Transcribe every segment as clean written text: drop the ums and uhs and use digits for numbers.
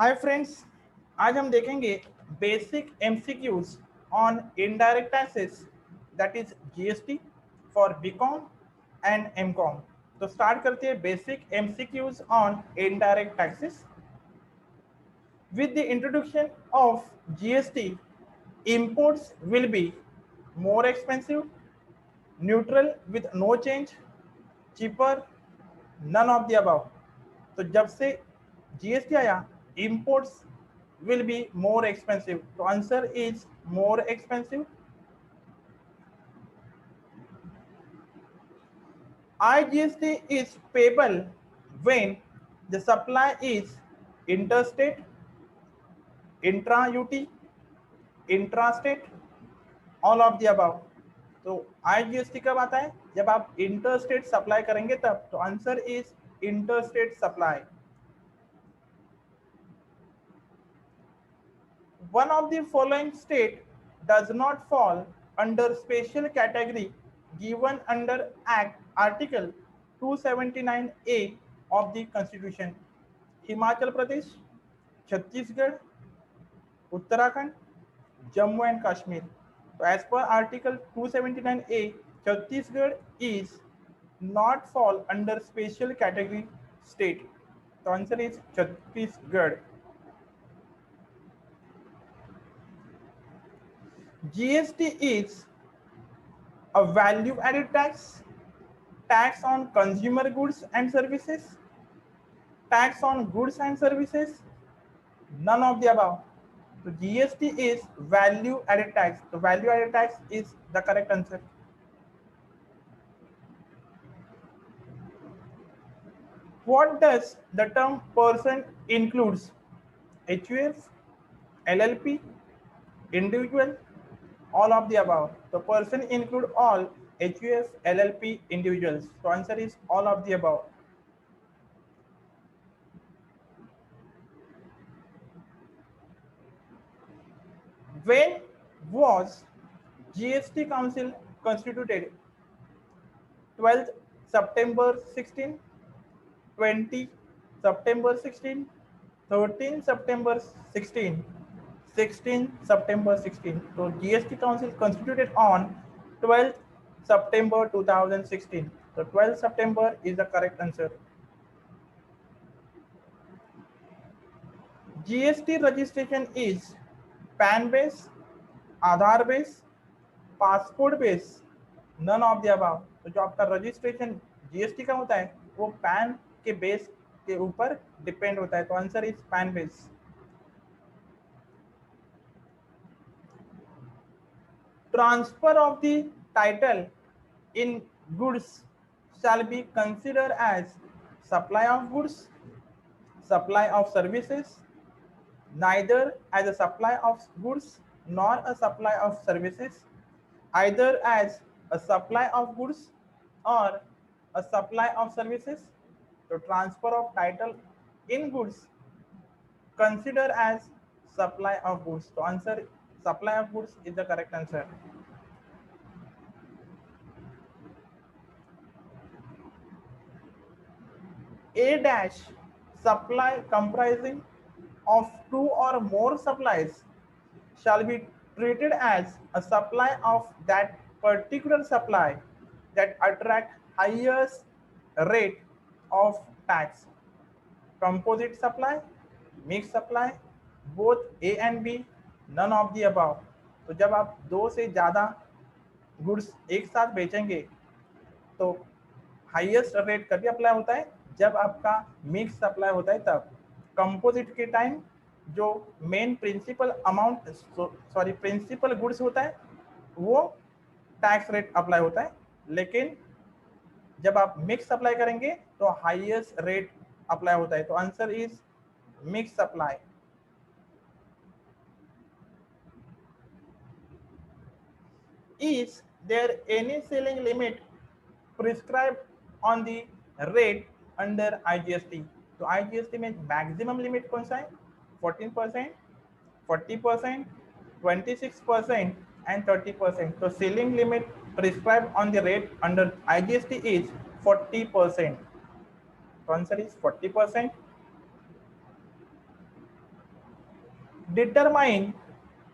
Hi friends, आज हम देखेंगे basic MCQs on indirect taxes that is GST for BCom and MCom. तो start करते हैं basic MCQs on indirect taxes. With the introduction of GST, imports will be more expensive, neutral with no change, cheaper, none of the above। तो जब से GST आया, imports will be more expensive। तो answer is more expensive। IGST is payable when the supply is interstate, intra-UT, intrastate, all of the above। तो IGST कब आता है? जब आप इंटरस्टेट सप्लाई करेंगे तब। तो answer is interstate supply. One of the following state does not fall under special category given under Act Article 279A of the Constitution। Himachal Pradesh, Chhattisgarh, Uttarakhand, Jammu and Kashmir. तो एज पर article 279A, Chhattisgarh is not fall under special category state. तो answer is Chhattisgarh. GST is a value added tax, tax on consumer goods and services, tax on goods and services, none of the above। So GST is value added tax। So value added tax is the correct answer। What does the term person includes? HUF, LLP, individual, all of the above। The person include all HUF, LLP, individuals। So answer is all of the above। When was GST Council constituted? 12th September 16, 20 September 16, 13 September 16, 16 September 16। So GST Council constituted on 12th September 2016। So 12th September is the correct answer। GST registration is PAN base, Aadhaar base, passport base, none of the above. तो जो आपका registration GST का होता है वो pan के base के ऊपर डिपेंड होता है। तो answer is pan base. Transfer of the title in goods shall be considered as supply of goods, supply of services, neither as a supply of goods nor a supply of services, either as a supply of goods or a supply of services। तो transfer of title in goods consider as supply of goods। तो answer supply of goods is the correct answer। A dash supply comprising of two or more supplies shall be treated as a supply of that particular supply that attract highest rate of tax। Composite supply, mixed supply, both A and B, none of the above। तो जब आप दो से ज़्यादा goods एक साथ बेचेंगे तो हाईएस्ट रेट कभी अप्लाई होता है जब आपका मिक्स सप्लाई होता है तब। कंपोजिट के टाइम जो main principal amount sorry principal goods होता है वो टैक्स रेट अप्लाई होता है, लेकिन जब आप मिक्स सप्लाई करेंगे तो हाईएस्ट रेट अप्लाई होता है। तो answer is mix supply. Is there any ceiling limit prescribed on the rate under IGST? तो IGST में मैक्सिमम लिमिट कौन सा है? 14%, 40%, 26% and 30%। तो ceiling limit prescribed on the rate under IGST is 40%। तो answer is 40%। determine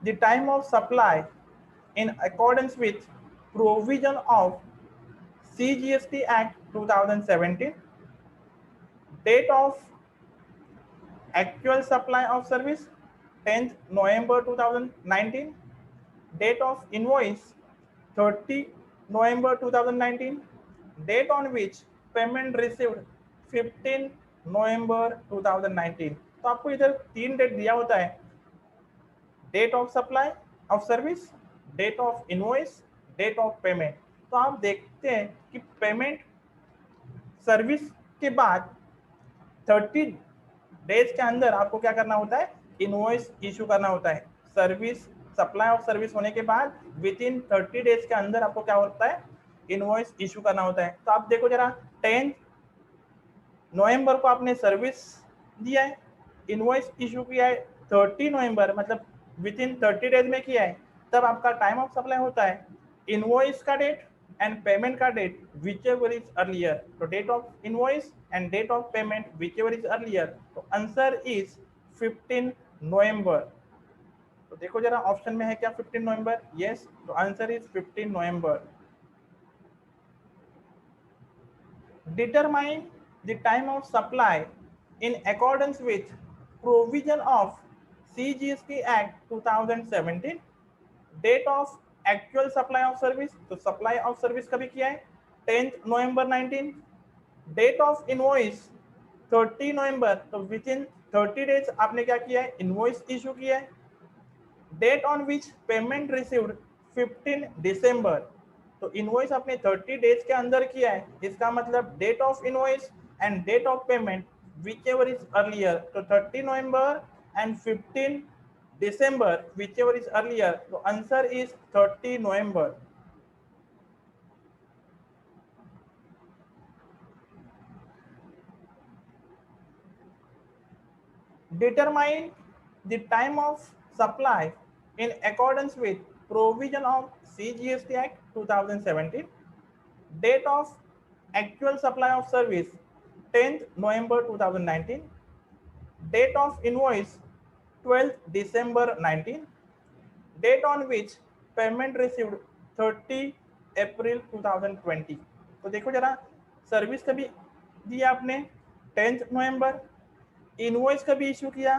the time of supply in accordance with provision of CGST Act 2017, date of actual supply of service 10th November 2019, date of invoice 30 November 2019, date on which payment received 15 November 2019. तो आपको इधर तीन date दिया होता है, date of supply of service, date of invoice, date of payment. तो आप देखते हैं कि पेमेंट सर्विस के बाद 30 डेज के अंदर आपको क्या करना होता है, इनवॉइस इशू करना होता है। सर्विस सप्लाई ऑफ सर्विस होने के बाद विद इन 30 डेज के अंदर आपको क्या होता है, इनवॉइस इशू करना होता है। तो आप देखो जरा 10 नवंबर को आपने सर्विस दिया है, इनवॉइस इशू किया है 30 नवंबर, मतलब विद इन 30 डेज में किया है, तब आपका टाइम ऑफ सप्लाई होता है इनवॉइस का डेट and payment का date whichever is earlier. तो date of invoice and date of payment whichever is earlier. तो answer is 15 November. तो देखो जरा ऑप्शन में है क्या 15 नवंबर? yes, तो answer is 15 November. Determine the time of supply in accordance with provision of CGST Act 2017, date of actual supply of service, तो supply of service कभी किया है 10 नवंबर 19, डेट ऑफ इनवॉइस 30 नवंबर, तो विद इन 30 डेज आपने क्या किया है, इनवॉइस इशू किया है, date on which payment received 15 December, तो इनवॉइस आपने 30 डेज के अंदर किया है, इसका मतलब date of invoice and date of payment whichever is earlier, तो 30 November and 15 December, whichever is earlier. So answer is 30 November. Determine the time of supply in accordance with provision of CGST Act 2017, date of actual supply of service 10th November 2019, date of invoice 12th December 19, date on which payment received 30 अप्रैल 2020। तो देखो जरा service कभी दी आपने 10th नवंबर, invoice कभी issue किया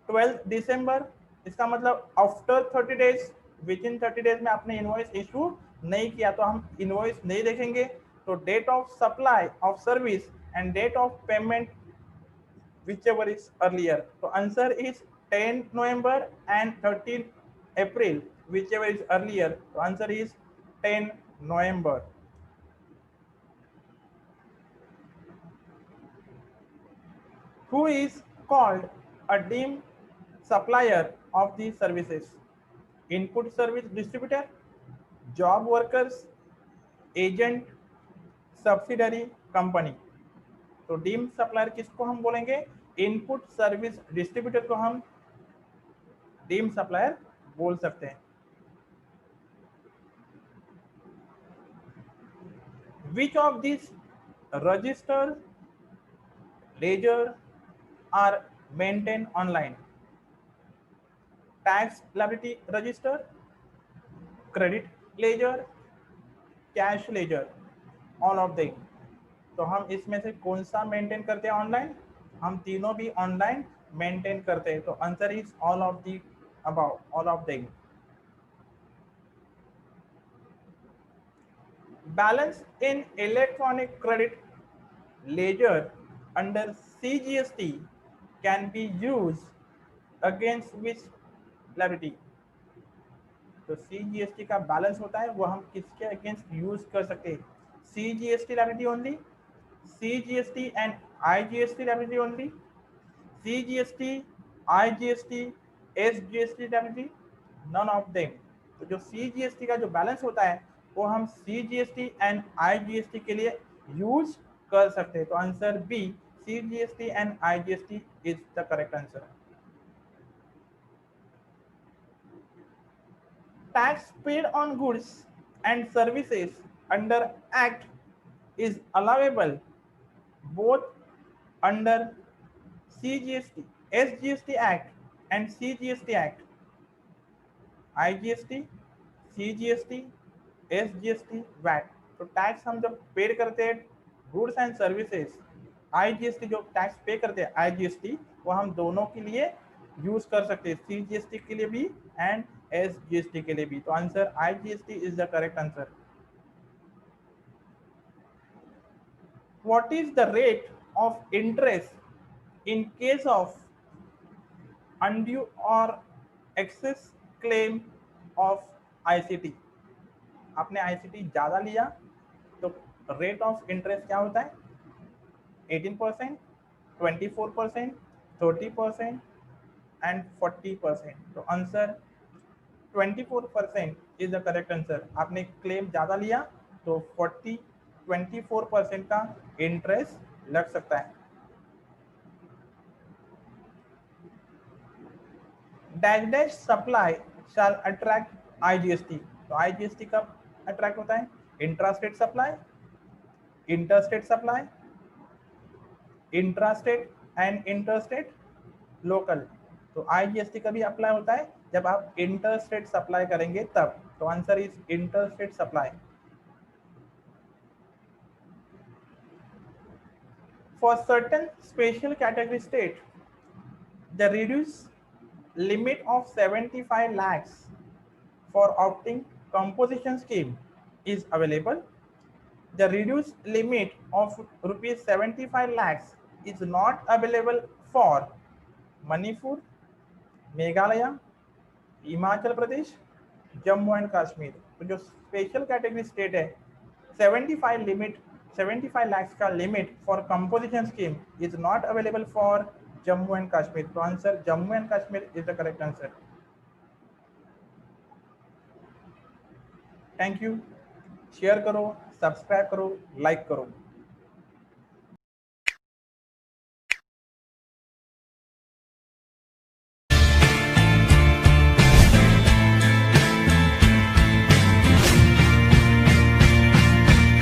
12th दिसंबर, इसका मतलब after 30 days, with in 30 days में आपने इनवॉइस इशू नहीं किया, तो हम इनवॉइस नहीं देखेंगे। तो date of supply of service and date of payment whichever is earlier, so answer is 10 November and 13 April, whichever is earlier, so answer is 10 November. Who is called a deemed supplier of these services? Input service distributor, job workers, agent, subsidiary company। तो deem supplier किसको हम बोलेंगे, input service distributor को हम deem supplier बोल सकते हैं। Which of these register ledger are maintained online? Tax liability register, credit ledger, cash ledger, all of them। तो हम इसमें से कौन सा मेंटेन करते हैं ऑनलाइन, हम तीनों भी ऑनलाइन मेंटेन करते हैं, तो answer is all of the above, all of them. Balance in electronic credit ledger under CGST can be used against which liability? तो CGST का बैलेंस होता है वो हम किसके अगेंस्ट यूज कर सकते हैं, CGST liability only, CGST and IGST liability only, CGST, IGST, SGST liability, none of them। तो जो CGST का जो बैलेंस होता है वो हम CGST and IGST के लिए यूज कर सकते हैं, तो answer B CGST and IGST is the correct answer. Tax paid on goods and services under Act is allowable both under CGST, SGST Act and CGST act, IGST, CGST, SGST, VAT. तो tax हम जब pay करते हैं goods and services, IGST जो tax pay करते हैं IGST, वो हम दोनों के लिए यूज कर सकते हैं, CGST के लिए भी एंड SGST के लिए भी। तो answer IGST is the correct answer. What is the rate of interest in case of undue or excess claim of ICT? आपने ICT ज्यादा लिया तो रेट ऑफ इंटरेस्ट क्या होता है? 18%, 24%, 30% एंड 40%। तो answer 24% is the correct answer. आपने claim ज्यादा लिया तो 24% का इंटरेस्ट लग सकता है। Dash dash supply shall attract IGST। तो IGST कब अट्रैक्ट होता है? Intrastate supply, interstate supply, intrastate and interstate local. तो IGST कभी अप्लाई होता है जब आप इंटरस्टेट सप्लाई करेंगे तब। तो answer is interstate supply. For certain special category state, the reduced limit of 75 lakhs for opting composition scheme is available. The reduced limit of rupees 75 lakhs is not available for Manipur, Meghalaya, Himachal Pradesh, Jammu and Kashmir. तो जो special category state है, 75 lakhs का limit for composition scheme is not available for Jammu and Kashmir. तो answer Jammu and Kashmir is the correct answer. Thank you. Share करो, subscribe करो, like करो।